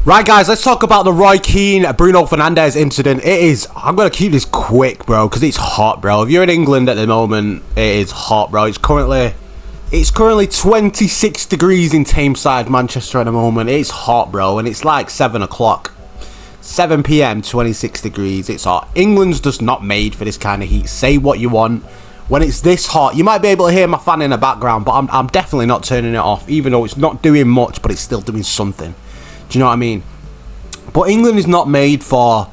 Right, guys, let's talk about the Roy Keane, Bruno Fernandes incident. I'm going to keep this quick, bro, because it's hot, bro. If you're in England at the moment, it is hot, bro. It's currently 26 degrees in Tameside, Manchester at the moment. It's hot, bro, and it's like 7 o'clock. 7 p.m, 26 degrees. It's hot. England's just not made for this kind of heat. Say what you want. When it's this hot, you might be able to hear my fan in the background, but I'm definitely not turning it off, even though it's not doing much, but it's still doing something. Do you know what I mean? But England is not made for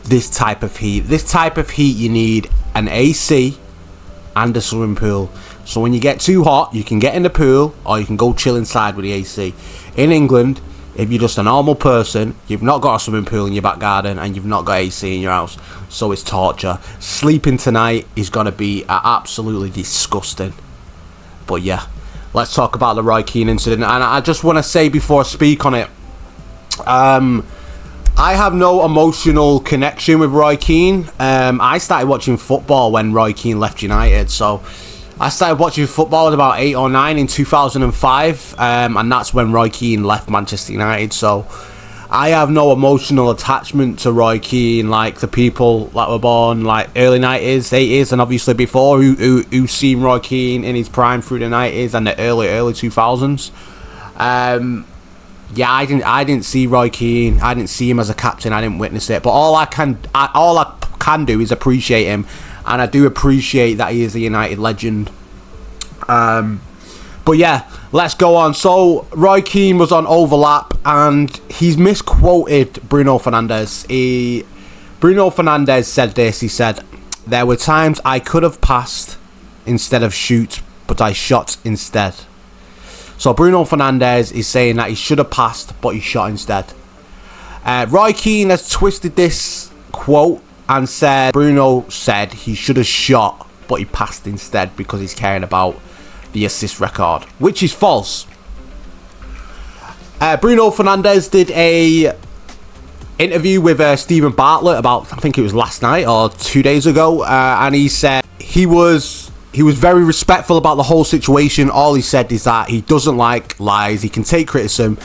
this type of heat. This type of heat, you need an AC and a swimming pool. So when you get too hot, you can get in the pool or you can go chill inside with the AC. In England, if you're just a normal person, you've not got a swimming pool in your back garden and you've not got AC in your house. So it's torture. Sleeping tonight is going to be absolutely disgusting. But yeah, let's talk about the Roy Keane incident. And I just want to say before I speak on it, I have no emotional connection with Roy Keane. I started watching football when Roy Keane left United. So I started watching football at about 8 or 9 in 2005. And that's when Roy Keane left Manchester United. So I have no emotional attachment to Roy Keane like the people that were born like early 90s, 80s, and obviously before who seen Roy Keane in his prime through the 90s and the early 2000s. Yeah, I didn't see Roy Keane. I didn't see him as a captain. I didn't witness it. But all I can do is appreciate him, and I do appreciate that he is a United legend. But yeah, let's go on. So Roy Keane was on Overlap, and he's misquoted Bruno Fernandes. Bruno Fernandes said this. He said, "There were times I could have passed instead of shoot, but I shot instead." So Bruno Fernandes is saying that he should have passed, but he shot instead. Roy Keane has twisted this quote and said Bruno said he should have shot, but he passed instead because he's caring about the assist record, which is false. Bruno Fernandes did a interview with Stephen Bartlett about, I think it was last night or 2 days ago, and he said he was very respectful about the whole situation. All he said is that he doesn't like lies. He can take criticism,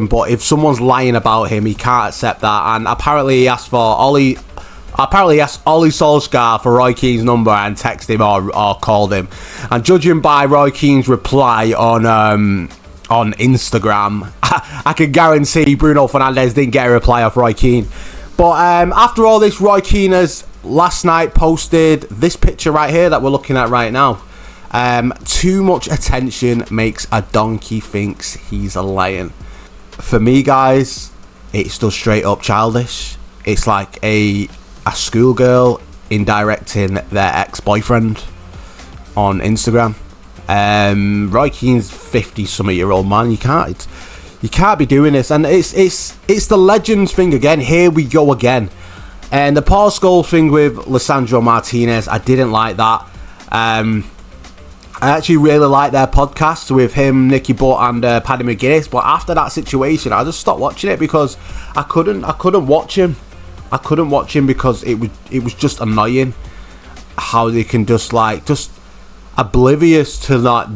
but if someone's lying about him, he can't accept that. And apparently he asked Ollie Solskjaer for Roy Keane's number and texted him or called him. And judging by Roy Keane's reply on Instagram, I can guarantee Bruno Fernandes didn't get a reply off Roy Keane. But after all this, Roy Keane has last night posted this picture right here that we're looking at right now. Too much attention makes a donkey thinks he's a lion. For me, guys, it's just straight up childish. It's like a schoolgirl indirecting their ex-boyfriend on Instagram. Roy Keane's 50-something-year-old man. You can't be doing this, and it's the legends thing again. Here we go again. And the Paul Scholes thing with Lisandro Martinez, I didn't like that. I actually really liked their podcast with him, Nicky Butt, and Paddy McGuinness. But after that situation, I just stopped watching it because I couldn't watch him. I couldn't watch him because it was just annoying how they can just oblivious to that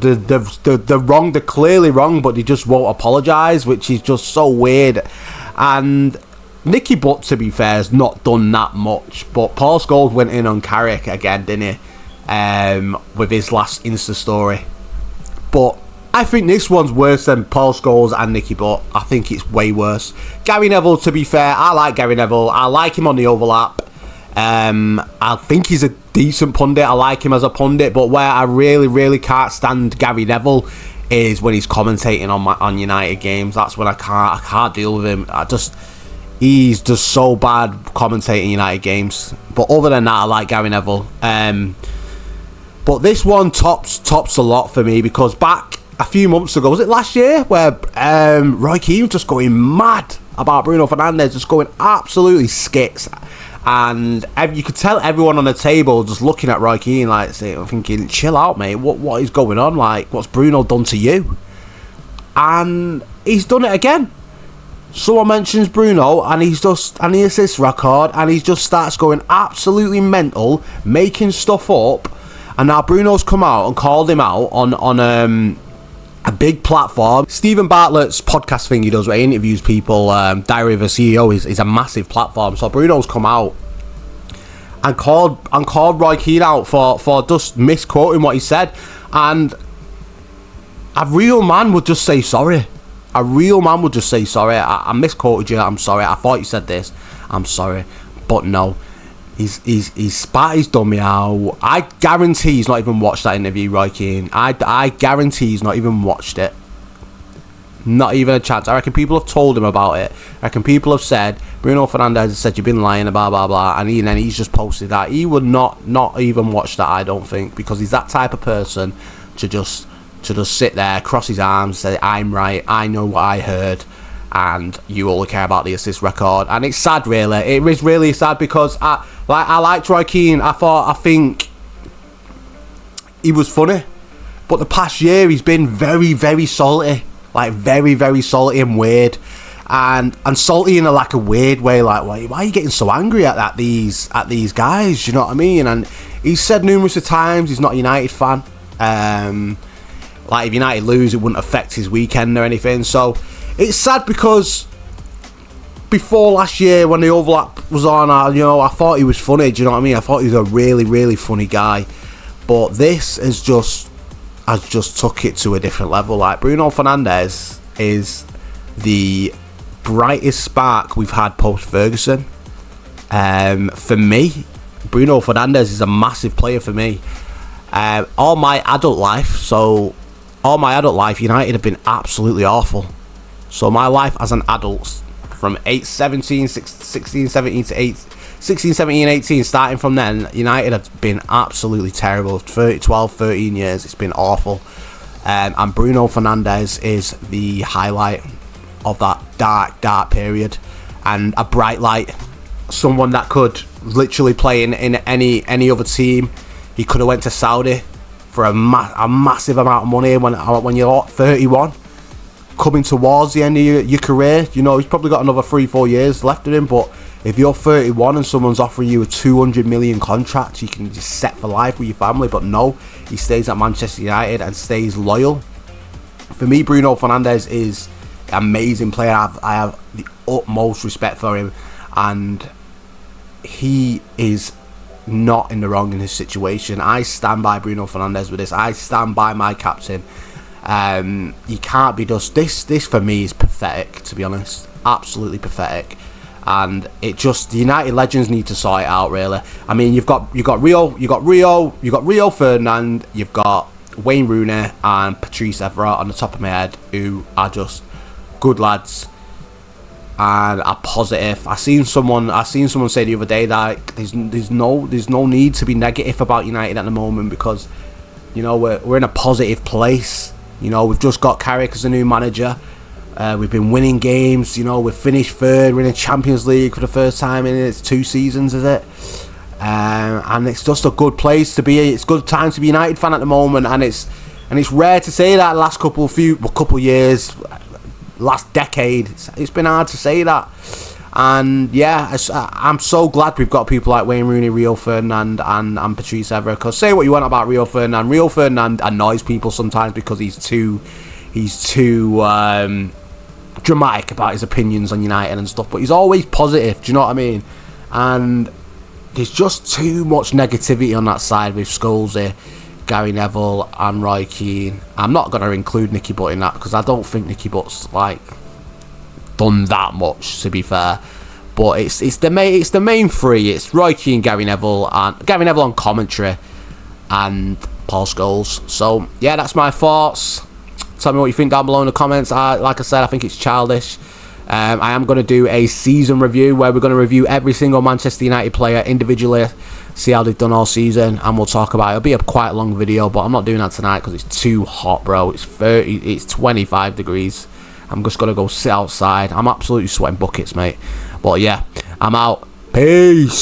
they're wrong, they're clearly wrong, but they just won't apologise, which is just so weird. And Nicky Butt, to be fair, has not done that much, but Paul Scholes went in on Carrick again, didn't he, with his last Insta story. But I think this one's worse than Paul Scholes and Nicky Butt. I think it's way worse. Gary Neville, to be fair, I like Gary Neville. I like him on the Overlap. I think he's a decent pundit. I like him as a pundit, but where I really, really can't stand Gary Neville is when he's commentating on United games. That's when I can't deal with him. He's just so bad commentating United games. But other than that, I like Gary Neville. But this one tops a lot for me, because back a few months ago, was it last year, where Roy Keane was just going mad about Bruno Fernandes, just going absolutely skits. And you could tell everyone on the table just looking at Roy Keane, like, thinking, chill out, mate. What is going on? Like, what's Bruno done to you? And he's done it again. Someone mentions Bruno, and he assists record, and he just starts going absolutely mental, making stuff up. And now Bruno's come out and called him out on a big platform. Stephen Bartlett's podcast thing he does where he interviews people, Diary of a CEO, is a massive platform. So Bruno's come out and called Roy Keane out for just misquoting what he said. And a real man would just say sorry. A real man would just say sorry. I misquoted you. I'm sorry. I thought you said this. I'm sorry. But no. He's spat his dummy out. I guarantee he's not even watched that interview, Roy Keane. I guarantee he's not even watched it. Not even a chance. I reckon people have told him about it. I reckon people have said, Bruno Fernandes has said you've been lying, blah blah blah, and then he's just posted that. He would not even watch that, I don't think, because he's that type of person to just sit there, cross his arms, say I'm right, I know what I heard, and you all care about the assist record. And it's sad, really. It is really sad, because I liked Roy Keane. I think he was funny, but the past year he's been very, very salty, like very, very salty and weird, and salty in a weird way. Like, why are you getting so angry at these guys? You know what I mean? And he's said numerous of times he's not a United fan. Like, if United lose, it wouldn't affect his weekend or anything. So it's sad, because before last year, when the overlap was on, I thought he was funny. Do you know what I mean? I thought he was a really, really funny guy. But this has just took it to a different level. Like, Bruno Fernandes is the brightest spark we've had post Ferguson. For me, Bruno Fernandes is a massive player for me. All my adult life, United have been absolutely awful. So my life as an adult, from 16, 17 to 16, 17, 18, starting from then, United have been absolutely terrible. 12, 13 years, it's been awful. And Bruno Fernandes is the highlight of that dark period, and a bright light. Someone that could literally play in any other team. He could have went to Saudi for a massive amount of money when you're 31, coming towards the end of your career. You know, he's probably got another 3-4 years left of him, but if you're 31 and someone's offering you a 200 million contract, you can just set for life with your family. But no, he stays at Manchester United and stays loyal. For me, Bruno Fernandes is an amazing player. I have the utmost respect for him, and he is not in the wrong in his situation. I stand by Bruno Fernandes with this. I stand by my captain. You can't be just this for me is pathetic, to be honest. Absolutely pathetic. And the United legends need to sort it out, really. I mean, you've got Rio Ferdinand, you've got Wayne Rooney and Patrice Evra on the top of my head, who are just good lads and are positive. I seen someone say the other day that there's no need to be negative about United at the moment, because, you know, we're in a positive place. You know, we've just got Carrick as a new manager. We've been winning games. You know, we've finished third. We're in the Champions League for the first time in its 2 seasons, is it? And it's just a good place to be. It's a good time to be a United fan at the moment, and it's rare to say that. Last couple years, last decade, it's been hard to say that. And yeah, I'm so glad we've got people like Wayne Rooney, Rio Ferdinand and Patrice Evra. Because say what you want about Rio Ferdinand annoys people sometimes because he's too dramatic about his opinions on United and stuff, but he's always positive. Do you know what I mean? And there's just too much negativity on that side with Scholesy, Gary Neville and Roy Keane. I'm not going to include Nicky Butt in that, because I don't think Nicky Butt's done that much, to be fair. But it's the main 3. It's Roy Keane, Gary Neville on commentary, and Paul Scholes. So yeah, that's my thoughts. Tell me what you think down below in the comments. Like I said, I think it's childish. I am going to do a season review where we're going to review every single Manchester United player individually, see how they've done all season, and we'll talk about it. It'll be a quite long video, but I'm not doing that tonight because it's too hot, bro. It's 25 degrees. I'm just going to go sit outside. I'm absolutely sweating buckets, mate. But yeah, I'm out. Peace.